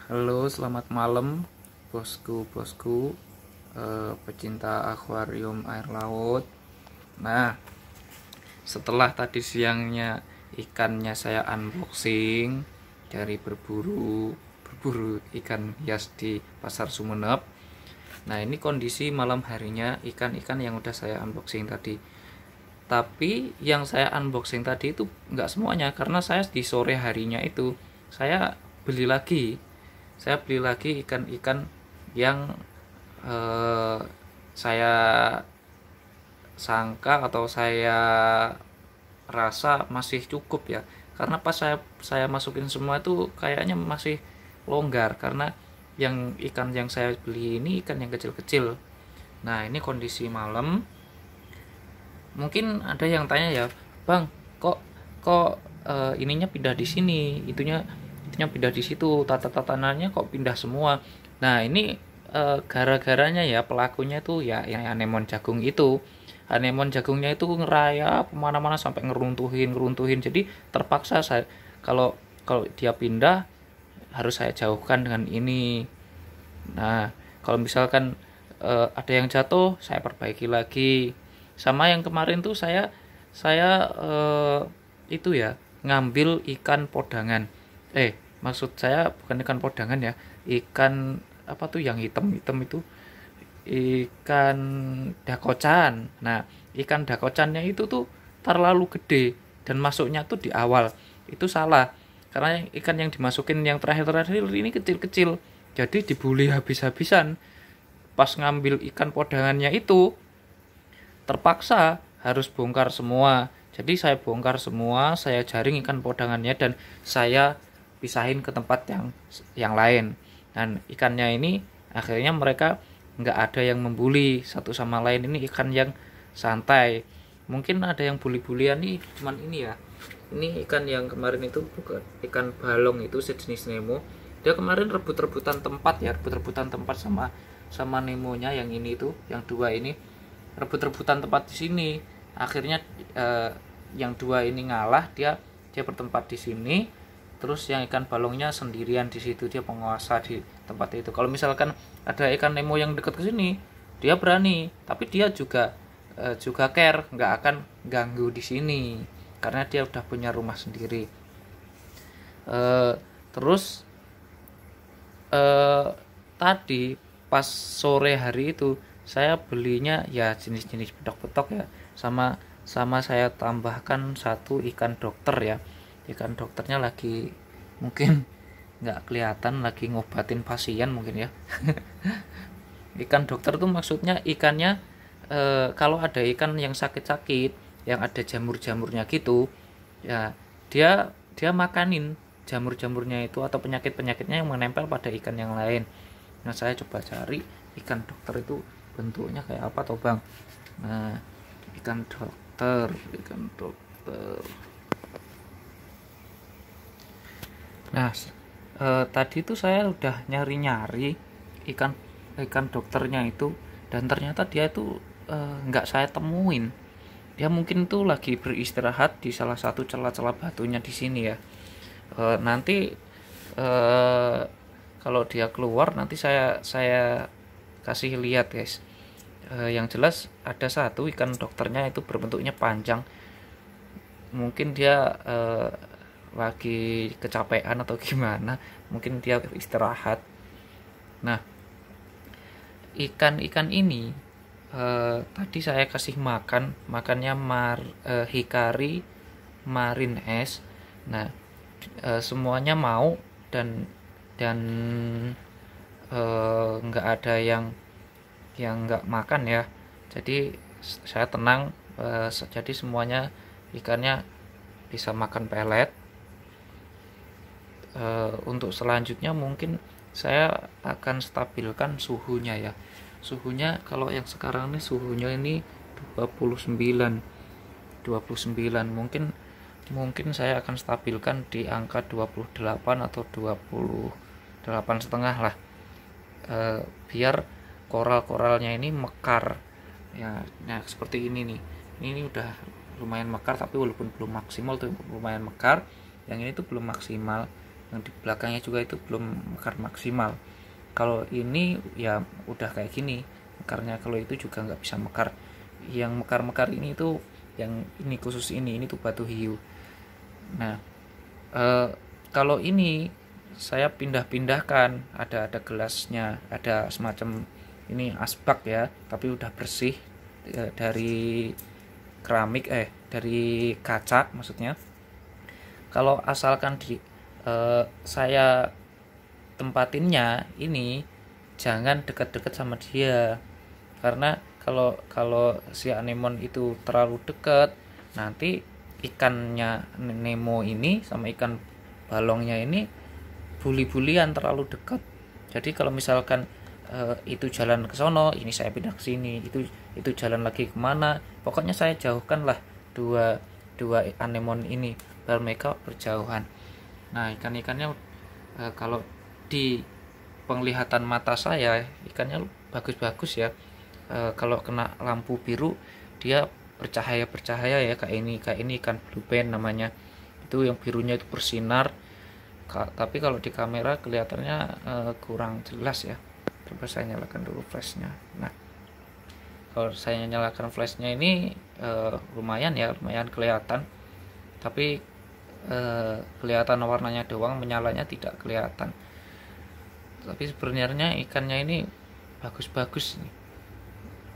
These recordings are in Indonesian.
Halo, selamat malam bosku-bosku, pecinta akuarium air laut. Nah, setelah tadi siangnya ikannya saya unboxing dari berburu ikan hias di Pasar Sumenep. Nah, ini kondisi malam harinya ikan-ikan yang udah saya unboxing tadi. Tapi yang saya unboxing tadi itu nggak semuanya, karena saya di sore harinya itu saya beli lagi ikan-ikan yang saya sangka atau saya rasa masih cukup ya, karena pas saya masukin semua itu kayaknya masih longgar, karena ikan yang saya beli ini ikan yang kecil-kecil. Nah, ini kondisi malam. Mungkin ada yang tanya ya, bang, kok kok ininya pindah di sini, itunya pindah di situ, tatanannya kok pindah semua. Nah, ini gara-garanya ya, pelakunya tuh ya yang anemon jagung itu. Anemon jagungnya itu ngerayap kemana-mana sampai ngeruntuhin. Jadi terpaksa saya, kalau kalau dia pindah harus saya jauhkan dengan ini. Nah, kalau misalkan ada yang jatuh, saya perbaiki lagi. Sama yang kemarin tuh saya itu ya, ngambil ikan podangan. Maksud saya bukan ikan podangan ya, ikan apa tuh yang hitam-hitam itu, ikan dakocan. Nah, ikan dakocannya itu tuh terlalu gede dan masuknya tuh di awal. Itu salah. Karena ikan yang dimasukin yang terakhir-terakhir ini kecil-kecil. Jadi dibully habis-habisan. Pas ngambil ikan podangannya itu terpaksa harus bongkar semua. Jadi saya bongkar semua, saya jaring ikan podangannya dan saya pisahin ke tempat yang lain. Dan ikannya ini akhirnya mereka nggak ada yang membuli satu sama lain. Ini ikan yang santai. Mungkin ada yang bully-bulian nih, cuman ini ya. Ini ikan yang kemarin itu bukan ikan balong, itu sejenis Nemo. Dia kemarin rebut-rebutan tempat ya, rebut-rebutan tempat sama Nemonya yang ini tuh, yang dua ini rebut-rebutan tempat di sini. Akhirnya yang dua ini ngalah, dia bertempat di sini. Terus yang ikan balongnya sendirian di situ, dia penguasa di tempat itu. Kalau misalkan ada ikan Nemo yang dekat ke sini, dia berani, tapi dia juga care, nggak akan ganggu di sini karena dia udah punya rumah sendiri. Terus tadi pas sore hari itu saya belinya ya jenis-jenis betok-betok ya, sama saya tambahkan satu ikan dokter ya. Ikan dokternya lagi mungkin nggak kelihatan, lagi ngobatin pasien mungkin ya. Ikan dokter tuh maksudnya ikannya kalau ada ikan yang sakit-sakit, yang ada jamur-jamurnya gitu ya, dia makanin jamur-jamurnya itu atau penyakit-penyakitnya yang menempel pada ikan yang lain. Nah, saya coba cari ikan dokter itu bentuknya kayak apa toh bang. Nah, ikan dokter. Nah, tadi tuh saya udah nyari-nyari ikan ikan dokternya itu, dan ternyata dia itu nggak saya temuin. Dia mungkin tuh lagi beristirahat di salah satu celah-celah batunya di sini ya. Nanti kalau dia keluar nanti saya kasih lihat guys. Yang jelas ada satu ikan dokternya itu berbentuknya panjang. Mungkin dia lagi kecapean atau gimana, mungkin dia istirahat. Nah, ikan-ikan ini tadi saya kasih makannya hikari marine es. Nah, semuanya mau dan nggak ada yang nggak makan ya. Jadi saya tenang, jadi semuanya ikannya bisa makan pelet. Untuk selanjutnya mungkin saya akan stabilkan suhunya ya. Suhunya kalau yang sekarang ini suhunya ini 29 mungkin saya akan stabilkan di angka 28 atau 28 setengah lah, biar koral-koralnya ini mekar ya. Nah, seperti ini nih, ini udah lumayan mekar, tapi walaupun belum maksimal tuh lumayan mekar. Yang ini tuh belum maksimal. yang di belakangnya juga itu belum mekar maksimal. Kalau ini ya udah kayak gini mekarnya, kalau itu juga nggak bisa mekar. Yang mekar-mekar ini tuh yang ini khusus ini tuh batu hiu. Nah, kalau ini saya pindah-pindahkan, ada gelasnya, ada semacam ini asbak ya, tapi udah bersih, dari keramik, dari kaca maksudnya. Kalau asalkan saya tempatinnya ini jangan deket-deket sama dia, karena kalau kalau si anemon itu terlalu dekat, nanti ikannya Nemo ini sama ikan balongnya ini bully-bulian terlalu dekat. Jadi kalau misalkan itu jalan ke sono, ini saya pindah ke sini, itu jalan lagi kemana, pokoknya saya jauhkan lah dua anemon ini biar mereka berjauhan. Nah, ikan-ikannya kalau di penglihatan mata saya ikannya bagus-bagus ya. Kalau kena lampu biru dia bercahaya ya, kayak ini ikan blue band namanya. Itu yang birunya itu bersinar. Tapi kalau di kamera kelihatannya kurang jelas ya. Coba saya nyalakan dulu flashnya. Nah, kalau saya nyalakan flashnya ini lumayan kelihatan, tapi kelihatan warnanya doang, menyalanya tidak kelihatan. Tapi sebenarnya ikannya ini bagus-bagus nih,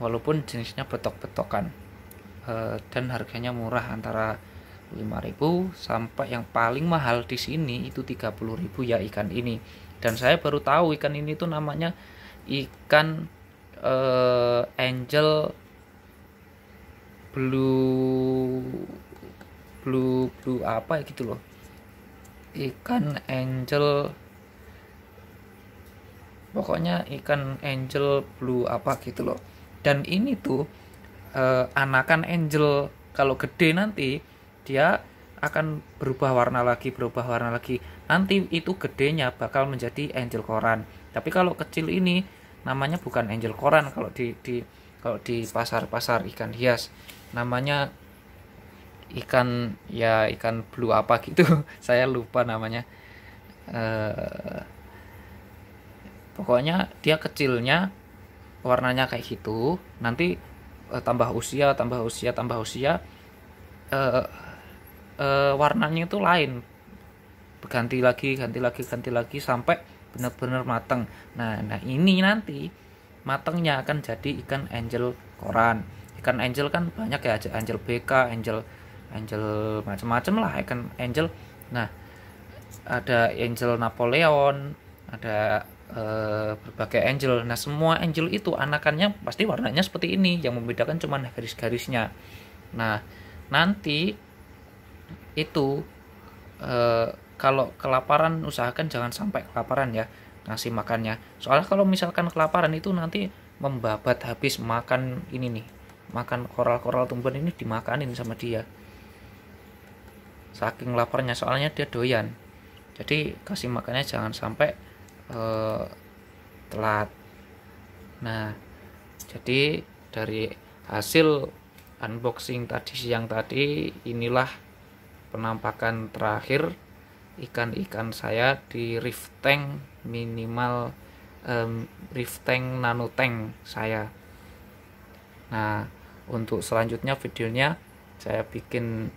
walaupun jenisnya betok-betokan, dan harganya murah, antara 5.000 sampai yang paling mahal di sini itu 30.000 ya ikan ini. Dan saya baru tahu ikan ini tuh namanya ikan angel blue apa gitu loh, ikan angel, pokoknya ikan angel blue apa gitu loh. Dan ini tuh anakan angel, kalau gede nanti dia akan berubah warna lagi. Nanti itu gedenya bakal menjadi angel koran. Tapi kalau kecil ini namanya bukan angel koran, kalau di pasar ikan hias namanya ikan blue apa gitu. Saya lupa namanya. Pokoknya dia kecilnya warnanya kayak gitu. Nanti tambah usia warnanya itu lain, ganti lagi sampai benar-benar matang. Nah ini nanti matangnya akan jadi ikan angel koran. Ikan angel kan banyak ya, angel BK, angel macam-macam lah ikan angel. Nah, ada angel Napoleon, ada berbagai angel. Nah, semua angel itu anakannya pasti warnanya seperti ini, yang membedakan cuma garis-garisnya. Nah, nanti itu kalau kelaparan usahakan jangan sampai kelaparan ya ngasih makannya. Soalnya kalau misalkan kelaparan itu nanti membabat habis makan ini nih, makan koral-koral tumbuhan ini dimakanin sama dia. Saking laparnya, soalnya dia doyan. Jadi kasih makannya jangan sampai telat. Nah, jadi dari hasil unboxing siang tadi, inilah penampakan terakhir ikan-ikan saya di reef tank minimal, reef tank nano tank saya. Nah, untuk selanjutnya videonya saya bikin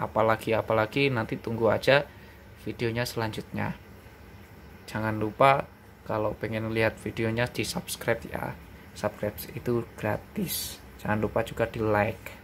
apalagi nanti tunggu aja videonya selanjutnya. Jangan lupa kalau pengen lihat videonya di subscribe ya. Subscribe itu gratis. Jangan lupa juga di like.